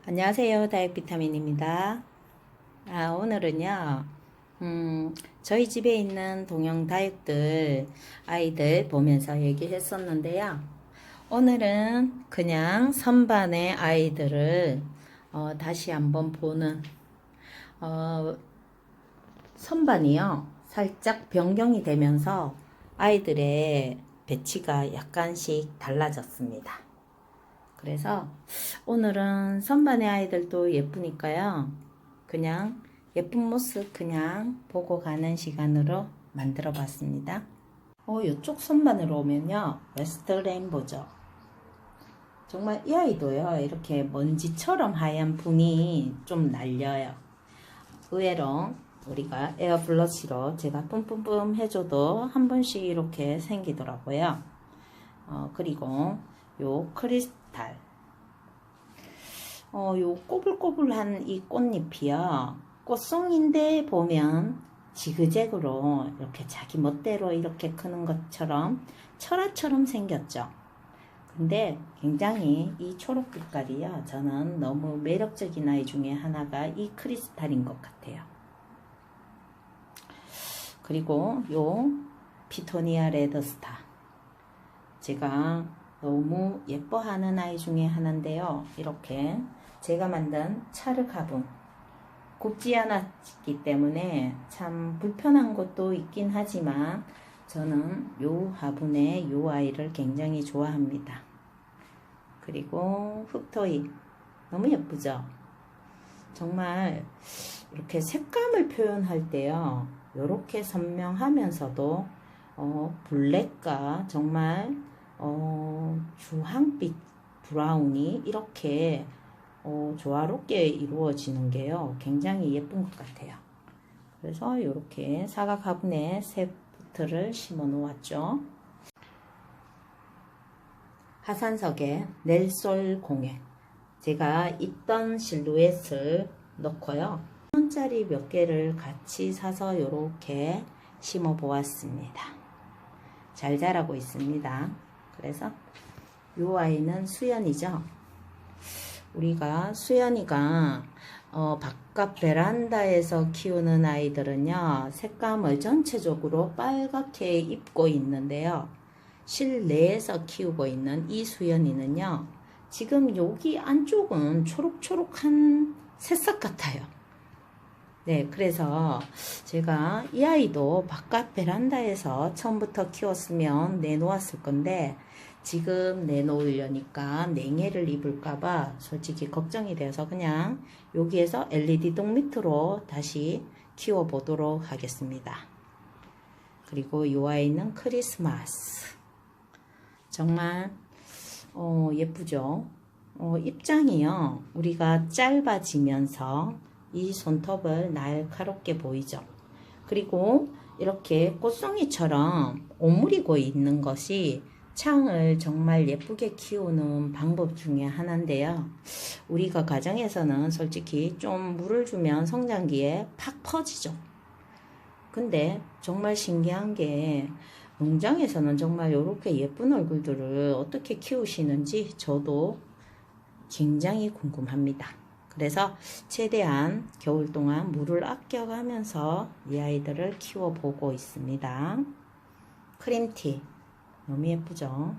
안녕하세요. 다육 비타민입니다. 오늘은요, 저희 집에 있는 동형 다육들, 아이들 보면서 얘기했었는데요. 오늘은 그냥 선반의 아이들을 다시 한번 보는, 어, 선반이요. 살짝 변경이 되면서 아이들의 배치가 약간씩 달라졌습니다. 그래서 오늘은 선반의 아이들도 예쁘니까요. 그냥 예쁜 모습 그냥 보고 가는 시간으로 만들어 봤습니다. 이쪽 선반으로 오면요. 웨스트 레인보죠. 정말 이 아이도요. 이렇게 먼지처럼 하얀 분이 좀 날려요. 의외로 우리가 에어 블러시로 제가 뿜뿜뿜 해줘도 한 번씩 이렇게 생기더라고요. 그리고 요 크리스탈 요 꼬불꼬불한 이 꽃잎이요. 꽃송인데 보면 지그재그로 이렇게 자기 멋대로 이렇게 크는 것처럼 철화처럼 생겼죠. 근데 굉장히 이 초록 빛깔이요. 저는 너무 매력적인 아이 중에 하나가 이 크리스탈인 것 같아요. 그리고 요 피토니아 레드스타. 제가 너무 예뻐하는 아이 중에 하나인데요. 이렇게 제가 만든 차르가분 곱지 않았기 때문에 참 불편한 것도 있긴 하지만 저는 요 화분의 요 아이를 굉장히 좋아합니다. 그리고 흑토이 너무 예쁘죠? 정말 이렇게 색감을 표현할 때요. 이렇게 선명하면서도 블랙과 정말 주황빛 브라운이 이렇게 조화롭게 이루어지는 게요. 굉장히 예쁜 것 같아요. 그래서 이렇게 사각 화분에 새 포트를 심어 놓았죠. 하산석에 넬솔 공예. 제가 있던 실루엣을 넣고요. 1원짜리 몇 개를 같이 사서 이렇게 심어 보았습니다. 잘 자라고 있습니다. 그래서 이 아이는 수연이죠. 우리가 수연이가 바깥 베란다에서 키우는 아이들은요. 색감을 전체적으로 빨갛게 입고 있는데요. 실내에서 키우고 있는 이 수연이는요. 지금 여기 안쪽은 초록초록한 새싹 같아요. 네, 그래서 제가 이 아이도 바깥 베란다에서 처음부터 키웠으면 내놓았을 건데 지금 내놓으려니까 냉해를 입을까봐 솔직히 걱정이 되어서 그냥 여기에서 LED 동 밑으로 다시 키워보도록 하겠습니다. 그리고 이 아이는 크리스마스. 정말 예쁘죠? 입장이요. 우리가 짧아지면서 이 손톱을 날카롭게 보이죠. 그리고 이렇게 꽃송이처럼 오므리고 있는 것이 창을 정말 예쁘게 키우는 방법 중에 하나인데요. 우리가 가정에서는 솔직히 좀 물을 주면 성장기에 팍 퍼지죠. 근데 정말 신기한 게 농장에서는 정말 이렇게 예쁜 얼굴들을 어떻게 키우시는지 저도 굉장히 궁금합니다. 그래서 최대한 겨울 동안 물을 아껴가면서 이 아이들을 키워보고 있습니다. 크림티 너무 예쁘죠?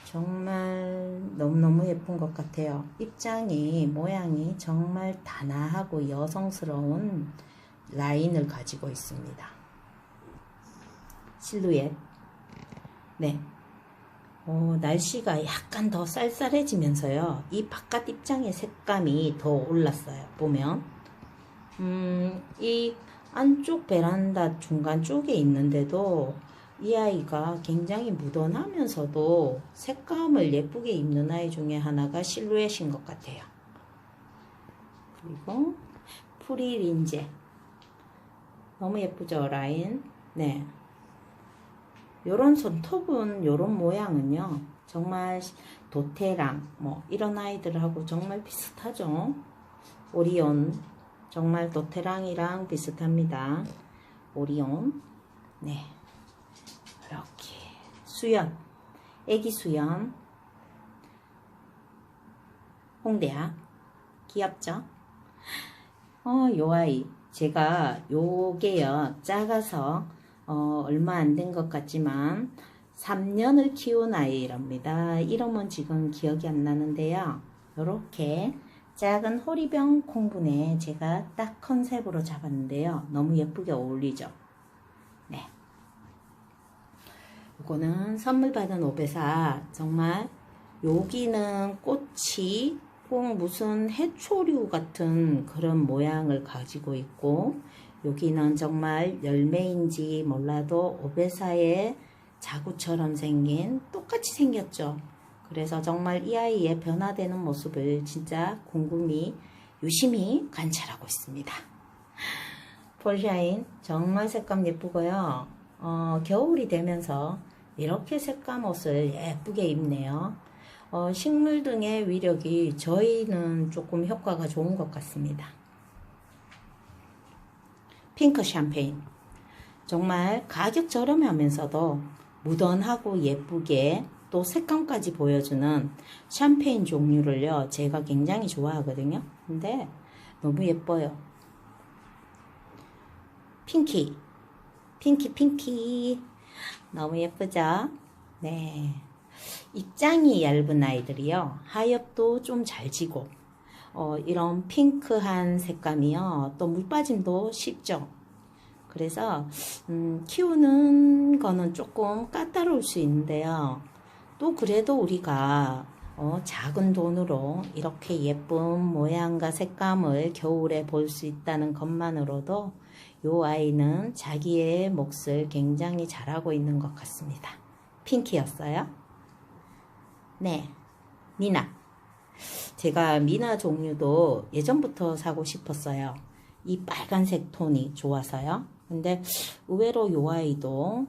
정말 너무너무 예쁜 것 같아요. 입장이 모양이 정말 단아하고 여성스러운 라인을 가지고 있습니다. 실루엣. 네. 날씨가 약간 더 쌀쌀해지면서요. 이 바깥 입장의 색감이 더 올랐어요. 보면 이 안쪽 베란다 중간 쪽에 있는데도 이 아이가 굉장히 묻어나면서도 색감을 예쁘게 입는 아이 중에 하나가 실루엣인 것 같아요. 그리고 프리린제 너무 예쁘죠, 라인. 네. 요런 손톱은 요런 모양은요 정말 도테랑 뭐 이런 아이들하고 정말 비슷하죠. 오리온 정말 도테랑이랑 비슷합니다. 오리온. 네, 이렇게 수연 애기 수연. 홍대야. 귀엽죠? 요 아이. 제가 요게요. 작아서 얼마 안 된 것 같지만 3년을 키운 아이랍니다. 이름은 지금 기억이 안 나는데요. 요렇게 작은 호리병 콩분에 제가 딱 컨셉으로 잡았는데요. 너무 예쁘게 어울리죠? 네. 이거는 선물 받은 오베사. 정말 여기는 꽃이 꼭 무슨 해초류 같은 그런 모양을 가지고 있고, 여기는 정말 열매인지 몰라도 오베사의 자구처럼 생긴, 똑같이 생겼죠. 그래서 정말 이 아이의 변화되는 모습을 진짜 곰곰이 유심히 관찰하고 있습니다. 폴샤인 정말 색감 예쁘고요. 겨울이 되면서 이렇게 색감 옷을 예쁘게 입네요. 식물 등의 위력이 저희는 조금 효과가 좋은 것 같습니다. 핑크 샴페인. 정말 가격 저렴하면서도 무던하고 예쁘게 또 색감까지 보여주는 샴페인 종류를요, 제가 굉장히 좋아하거든요. 근데 너무 예뻐요. 핑키. 핑키. 너무 예쁘죠? 네. 입장이 얇은 아이들이요. 하엽도 좀 잘 지고, 이런 핑크한 색감이요. 또 물빠짐도 쉽죠. 그래서, 키우는 거는 조금 까다로울 수 있는데요. 또 그래도 우리가, 작은 돈으로 이렇게 예쁜 모양과 색감을 겨울에 볼 수 있다는 것만으로도 요 아이는 자기의 몫을 굉장히 잘하고 있는 것 같습니다. 핑키였어요. 네, 미나. 제가 미나 종류도 예전부터 사고 싶었어요. 이 빨간색 톤이 좋아서요. 근데 의외로 요 아이도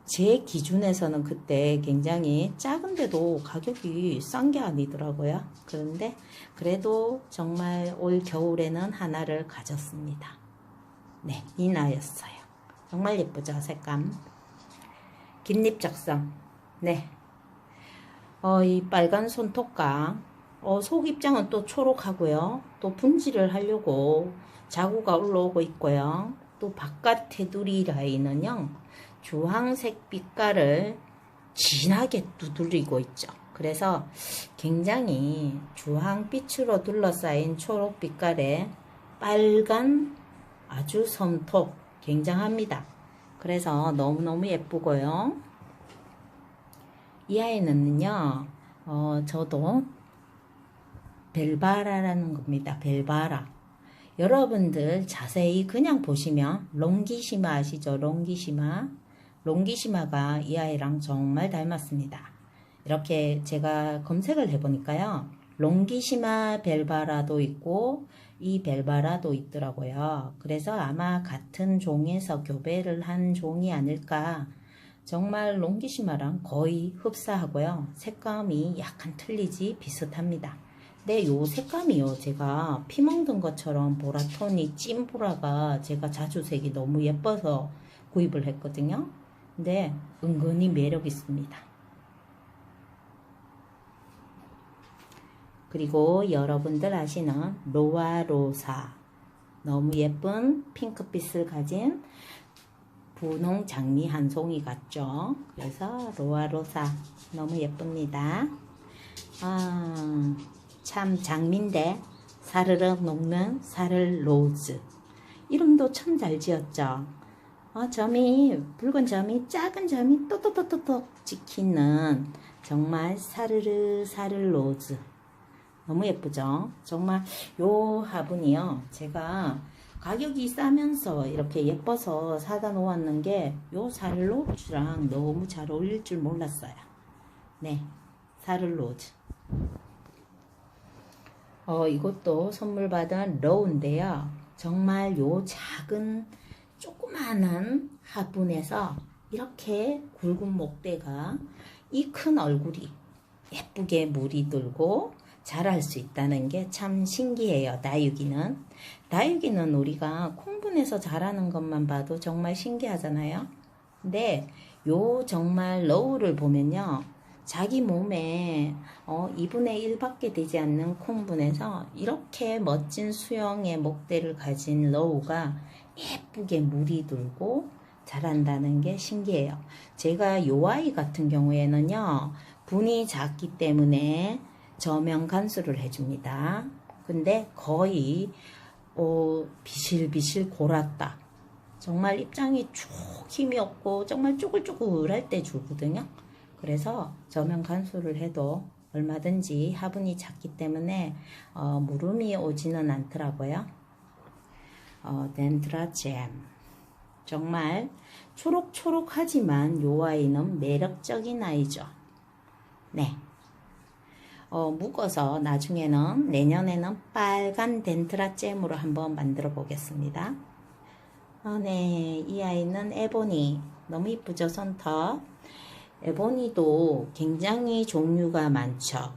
제 기준에서는 그때 굉장히 작은데도 가격이 싼 게 아니더라고요. 그런데 그래도 정말 올 겨울에는 하나를 가졌습니다. 네, 미나였어요. 정말 예쁘죠, 색감. 긴잎적성. 네. 이 빨간 손톱과 속 입장은 또 초록하고요. 또 분질을 하려고 자구가 올라오고 있고요. 또 바깥 테두리 라인은요, 주황색 빛깔을 진하게 두드리고 있죠. 그래서 굉장히 주황빛으로 둘러싸인 초록 빛깔의 빨간 아주 손톱 굉장합니다. 그래서 너무너무 예쁘고요. 이 아이는요, 저도 벨바라라는 겁니다. 벨바라. 여러분들 자세히 그냥 보시면 롱기시마 아시죠? 롱기시마가 이 아이랑 정말 닮았습니다. 이렇게 제가 검색을 해보니까요, 롱기시마 벨바라도 있고 이 벨바라도 있더라고요. 그래서 아마 같은 종에서 교배를 한 종이 아닐까. 정말 롱기시마랑 거의 흡사하고요. 색감이 약간 틀리지 비슷합니다. 근데 요 색감이요, 제가 피 먹는 것처럼 보라톤이 찐보라가 제가 자주색이 너무 예뻐서 구입을 했거든요. 근데 은근히 매력 있습니다. 그리고 여러분들 아시는 로아로사, 너무 예쁜 핑크빛을 가진 분홍 장미 한 송이 같죠. 그래서 로아로사 너무 예쁩니다. 참 장미인데 사르르 녹는 사를 로즈. 이름도 참 잘 지었죠. 점이, 붉은 점이, 작은 점이 또또또또또 찍히는 정말 사르르 사를 로즈. 너무 예쁘죠. 정말 요 화분이요, 제가 가격이 싸면서 이렇게 예뻐서 사다 놓았는 게 요 사를로즈랑 너무 잘 어울릴 줄 몰랐어요. 네, 사를로즈. 이것도 선물 받은 로우인데요. 정말 요 작은 조그마한 화분에서 이렇게 굵은 목대가 이 큰 얼굴이 예쁘게 물이 들고 자랄 수 있다는 게 참 신기해요. 다육이는 우리가 콩분에서 자라는 것만 봐도 정말 신기하잖아요. 근데 요 정말 러우를 보면요, 자기 몸에 2분의 1밖에 되지 않는 콩분에서 이렇게 멋진 수영의 목대를 가진 러우가 예쁘게 물이 들고 자란다는 게 신기해요. 제가 요 아이 같은 경우에는요, 분이 작기 때문에 저면 간수를 해줍니다. 근데 거의 비실비실 골았다. 정말 입장이 쭉 힘이 없고 정말 쪼글쪼글할 때 주거든요. 그래서 저면 간수를 해도 얼마든지 화분이 작기 때문에 물음이 오지는 않더라고요. 덴드라잼 정말 초록초록하지만 요 아이는 매력적인 아이죠. 네. 묶어서 나중에는 내년에는 빨간 덴드라잼으로 한번 만들어 보겠습니다. 네, 이 아이는 에보니 너무 이쁘죠, 손톱. 에보니도 굉장히 종류가 많죠.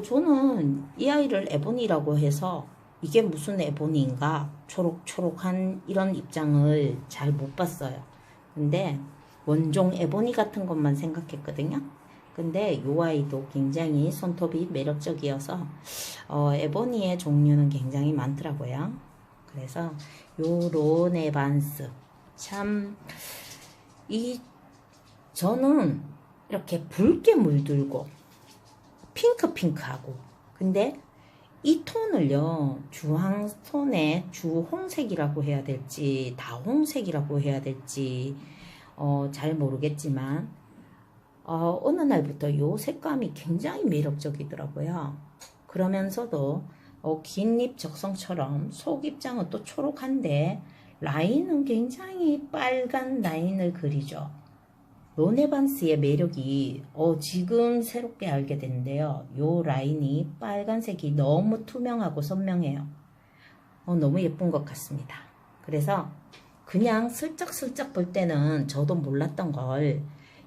저는 이 아이를 에보니라고 해서 이게 무슨 에보니인가 초록초록한 이런 입장을 잘 못 봤어요. 근데 원종 에보니 같은 것만 생각했거든요. 근데 이 아이도 굉장히 손톱이 매력적이어서 에보니의 종류는 굉장히 많더라고요. 그래서 요 론에반스 참 저는 이렇게 붉게 물들고 핑크핑크하고 근데 이 톤을요 주황톤의 주홍색이라고 해야 될지 다홍색이라고 해야 될지 잘 모르겠지만 어느 날부터 요 색감이 굉장히 매력적이더라고요. 그러면서도 긴 잎 적성처럼 속 입장은 또 초록한데 라인은 굉장히 빨간 라인을 그리죠. 론에반스의 매력이 지금 새롭게 알게 됐는데요. 요 라인이 빨간색이 너무 투명하고 선명해요. 너무 예쁜 것 같습니다. 그래서 그냥 슬쩍슬쩍 볼 때는 저도 몰랐던 걸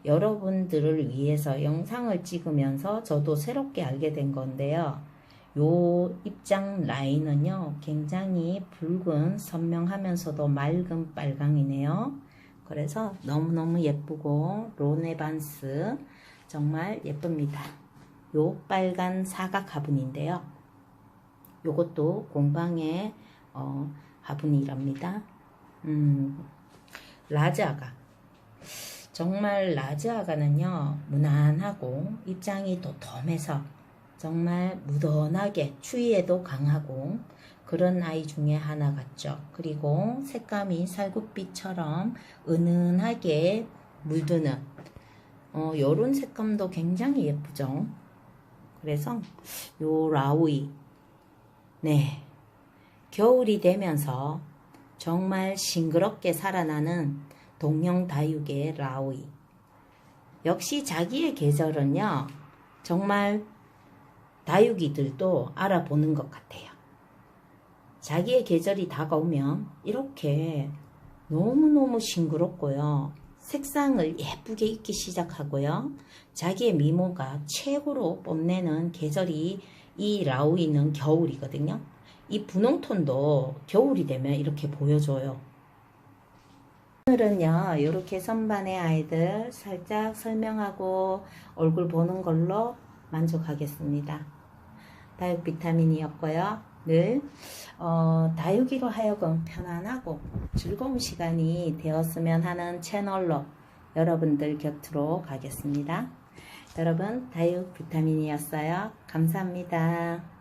여러분들을 위해서 영상을 찍으면서 저도 새롭게 알게 된 건데요. 요 입장 라인은요 굉장히 붉은 선명하면서도 맑은 빨강이네요. 그래서 너무너무 예쁘고 론에반스 정말 예쁩니다. 요 빨간 사각 화분인데요. 요것도 공방의 화분이랍니다. 라즈아가 정말 라즈아가는요 무난하고 입장이 도톰해서 정말 무던하게 추위에도 강하고 그런 아이 중에 하나 같죠. 그리고 색감이 살구빛처럼 은은하게 물드는 요런 색감도 굉장히 예쁘죠. 그래서 요 라우이 네 겨울이 되면서 정말 싱그럽게 살아나는 동형 다육의 라우이 역시 자기의 계절은요 정말 다육이들도 알아보는 것 같아요. 자기의 계절이 다가오면 이렇게 너무너무 싱그럽고요. 색상을 예쁘게 입기 시작하고요. 자기의 미모가 최고로 뽐내는 계절이 이 라우이는 겨울이거든요. 이 분홍톤도 겨울이 되면 이렇게 보여줘요. 오늘은요 이렇게 선반의 아이들 살짝 설명하고 얼굴 보는 걸로 만족하겠습니다. 다육 비타민이었고요. 늘 다육이로 하여금 편안하고 즐거운 시간이 되었으면 하는 채널로 여러분들 곁으로 가겠습니다. 여러분 다육 비타민이었어요. 감사합니다.